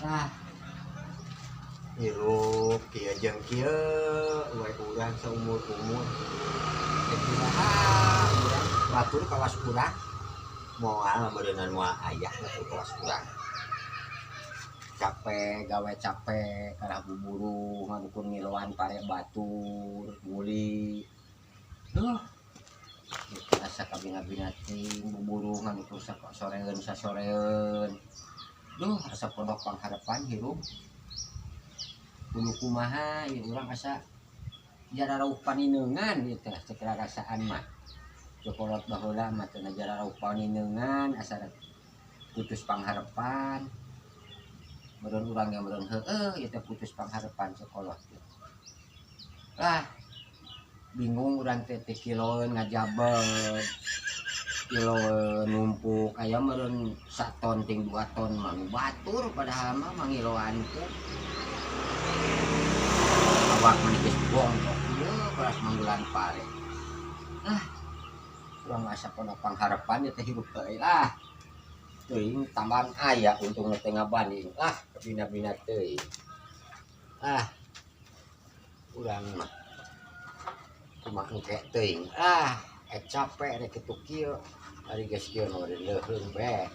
ah hirup kieu jeung kieu we urang saumur-umur teh kumaha urang batur kawas urang moal beuneunan moal aya batur kawas urang capek gawe capek karena buburu ngadukun ngiloan pare batur nguli asa kabina-bina ting buburu ngadukun soreun sasoreun asa pondok pangharapan hirup kudu kumaha ieu urang asa jararauh paninengan ieu teh cek rasaan mah cokolot baheula mah teu jararauh paninengan asa putus pangharapan meureun urang yang meureun heueuh ieu teh putus pangharapan cokolot bingung urang teh kiloeun ngajabet kiloeun numpuk aya meureun 1 ton ting 2 ton mah batur padahal mah mangiloan teh awak menikis bongkok ieu kelas manggulan pare urang asa pondok pangharapan ieu teh hirup teuing teuing tambahan aya untung teh ngabanding kabina-bina teuing urang mah kumaha engke teuing capek rek kitu kieu ari geus kieu mah leuheung bae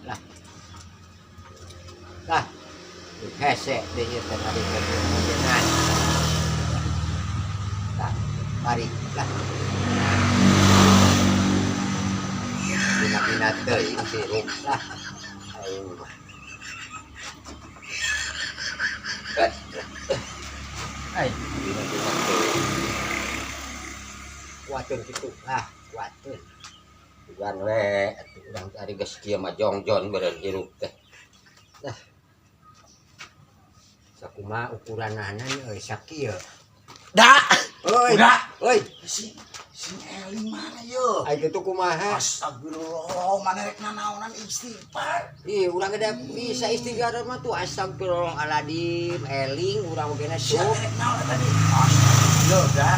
hese deui ieu teh ari keunjengan mari bina-bina teuing hirup aing mah bina-bina teuing kuateun kitu kuateun bukan we atuh urang ari geus kieu mah jongjon beureun hirup teh sakumaha ukuranana euy sakieu euy si Eling mana yeuh? Ai kitu kumaha? Astagfirullah, mana rek nanaonan istighfar. Urang gede bisa istighfar mah tuh astagfirullahaladzim, Eling urang oge na Sia rek naon tadi? Astagfirullah,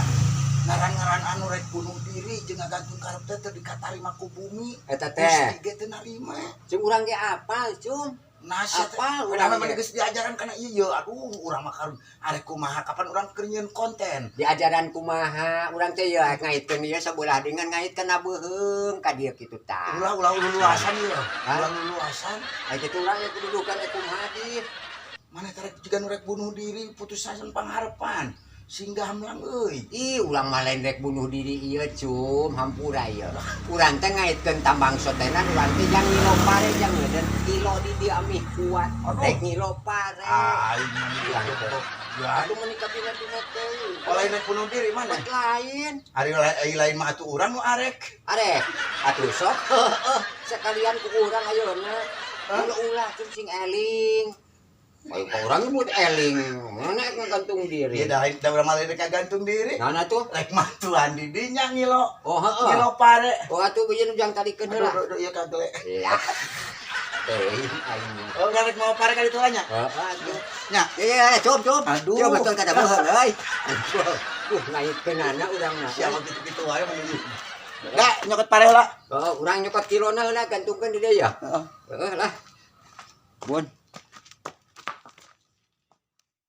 ngaran-ngaran anu rek bunuh diri jeung ngagantung karep teh dikatarima ku bumi. Eta teh. Gusti ge teu narima. Cung urang ge apal, Cung. Apa urang mah geus diajaran kana ieu aduh urang mah karun arek kumaha kapan urang keur nyieun konten diajaran kumaha urang teh ya ngaitkeun ieu sabelah dengan ngaitkeun abeuheung ka dieu kitu tah ulah luluasan ieu ulah luluasan ai kitu urang ya kudu dudukan kumaha dieu mana tarek jiga nu rek bunuh diri putus asa pangharapan singgah hamlang euy ulang mah lain rek bunuh diri ieu cum hampura ieu urang teh ngaitkeun tambang sotenan urang teh jang ngilo pare jang ngeudeun kilo di dieu amih kuat rek ngilo pare aing mah ya atuh menikah bina-bina teh lain rek bunuh diri mana lain ari lain mah atuh urang nu arek atuh sok sekalian ku urang ayeuna ulah cum sing Eling ayo ka urang nyebut Eling mana ngagantung diri ya dah urang mah rek ngagantung diri naon atuh rek mantuan di dinya ngilo ngilo pare atuh beujeuh jang talikeun heula ieu kagele lah teuing aing rek mau pare ka ditu nya atuh nya cum aduh coba betul kada beuheung euy ngaitkeunana urang mah sia mah kitu-kitu wae mah da nyokot pare heula urang nyokot kilona heula gantungkeun di dieu ya lah bun